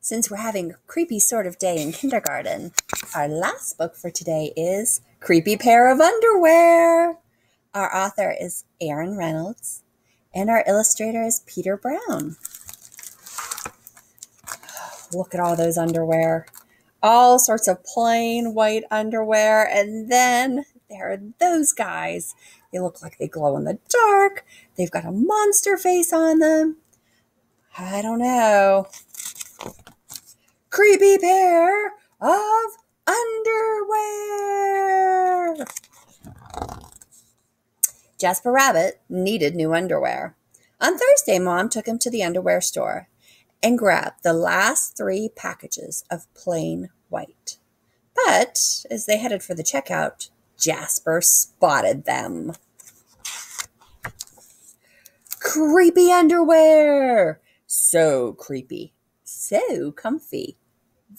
Since we're having a creepy sort of day in kindergarten, our last book for today is Creepy Pair of Underwear. Our author is Reynolds, and our illustrator is Peter Brown. Look at all those underwear. All sorts of plain white underwear, and then there are those guys. They look like they glow in the dark. They've got a monster face on them. I don't know. Creepy pair of underwear. Jasper Rabbit needed new underwear. On Thursday, Mom took him to the underwear store and grabbed the last 3 packages of plain white. But as they headed for the checkout, Jasper spotted them. Creepy underwear! So creepy, so comfy.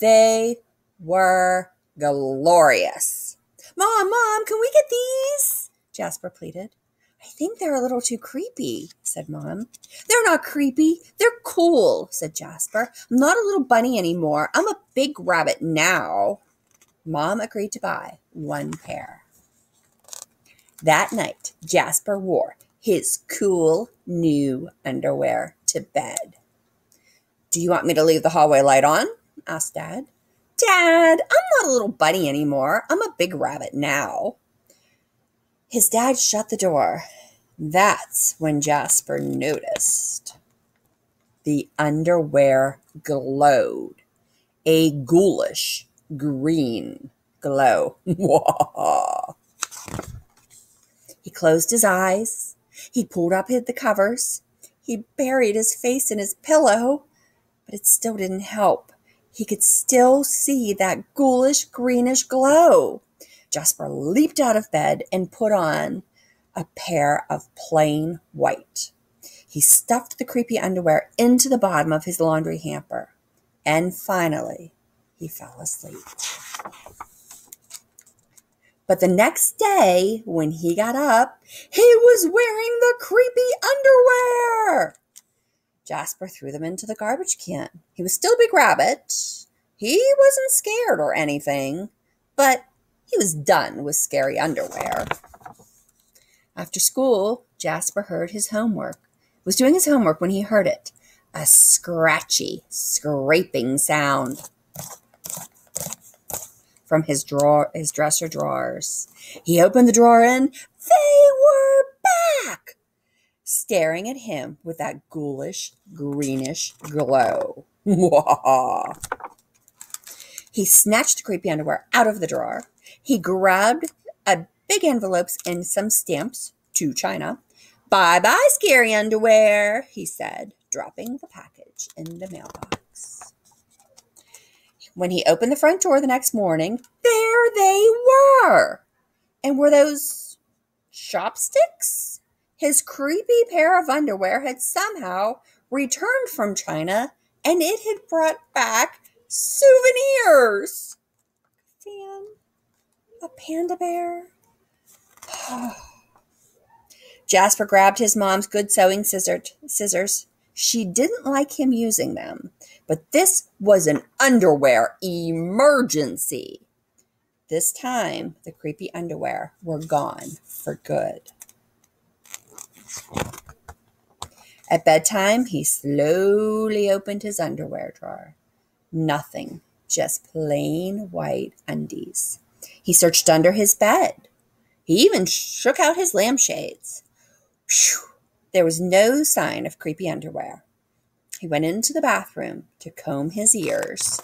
They were glorious. Mom, can we get these? Jasper pleaded. I think they're a little too creepy, said Mom. They're not creepy. They're cool, said Jasper. I'm not a little bunny anymore. I'm a big rabbit now. Mom agreed to buy 1 pair. That night, Jasper wore his cool new underwear to bed. Do you want me to leave the hallway light on? Asked Dad. Dad, I'm not a little bunny anymore. I'm a big rabbit now. His dad shut the door. That's when Jasper noticed. The underwear glowed. A ghoulish green glow. He closed his eyes. He pulled up the covers. He buried his face in his pillow, but it still didn't help. He could still see that ghoulish greenish glow. Jasper leaped out of bed and put on a pair of plain white. He stuffed the creepy underwear into the bottom of his laundry hamper, and finally, he fell asleep. But the next day, when he got up, he was wearing the creepy underwear. Jasper threw them into the garbage can. He was still a big rabbit. He wasn't scared or anything, but he was done with scary underwear. After school, Jasper heard his homework. He was doing his homework when he heard it. A scratchy, scraping sound from his dresser drawers. He opened the drawer and they were back, staring at him with that ghoulish, greenish glow. He snatched the creepy underwear out of the drawer. He grabbed a big envelopes and some stamps to China. Bye-bye, scary underwear, he said, dropping the package in the mailbox. When he opened the front door the next morning, there they were. And were those chopsticks? His creepy pair of underwear had somehow returned from China, and it had brought back souvenirs. Fan, a panda bear. Jasper grabbed his mom's good sewing scissors. She didn't like him using them, but this was an underwear emergency. This time, the creepy underwear were gone for good. At bedtime, he slowly opened his underwear drawer. Nothing, just plain white undies. He searched under his bed. He even shook out his lampshades. Phew! There was no sign of creepy underwear. He went into the bathroom to comb his ears.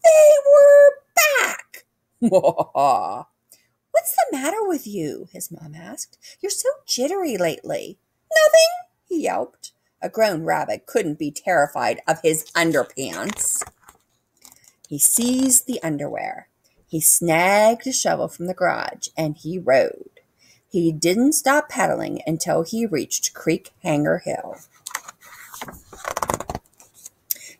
They were back! What's the matter with you? His mom asked. You're so jittery lately. Nothing, he yelped. A grown rabbit couldn't be terrified of his underpants. He seized the underwear. He snagged a shovel from the garage, and he rode. He didn't stop pedaling until he reached Creek Hanger Hill.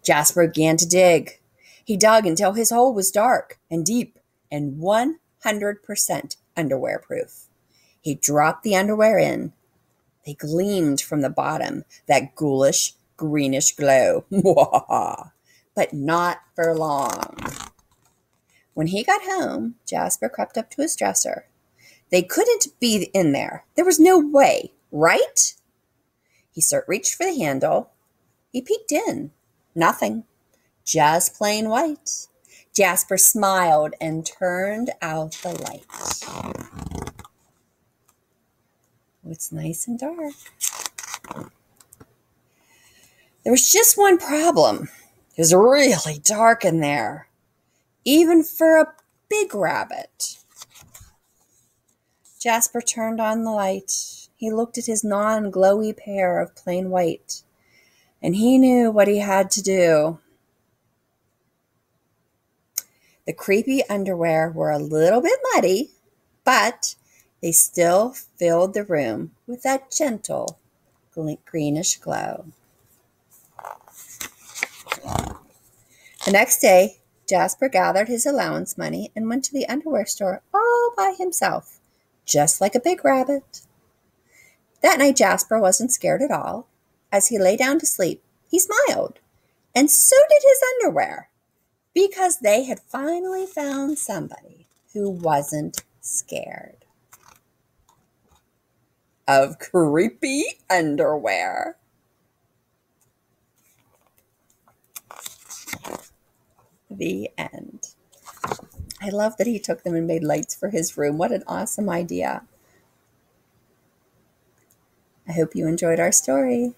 Jasper began to dig. He dug until his hole was dark and deep and 100% underwear proof. He dropped the underwear in. They gleamed from the bottom, that ghoulish, greenish glow. but not for long. When he got home, Jasper crept up to his dresser. They couldn't be in there. There was no way, right? He reached for the handle. He peeked in. Nothing. Just plain white. Jasper smiled and turned out the light. It's nice and dark. There was just one problem. It was really dark in there, even for a big rabbit. Jasper turned on the light. He looked at his non-glowy pair of plain white, and he knew what he had to do. The creepy underwear were a little bit muddy, but they still filled the room with that gentle greenish glow. The next day, Jasper gathered his allowance money and went to the underwear store all by himself, just like a big rabbit. That night, Jasper wasn't scared at all. As he lay down to sleep, he smiled, and so did his underwear, because they had finally found somebody who wasn't scared of creepy underwear. The end. I love that he took them and made lights for his room. What an awesome idea. I hope you enjoyed our story.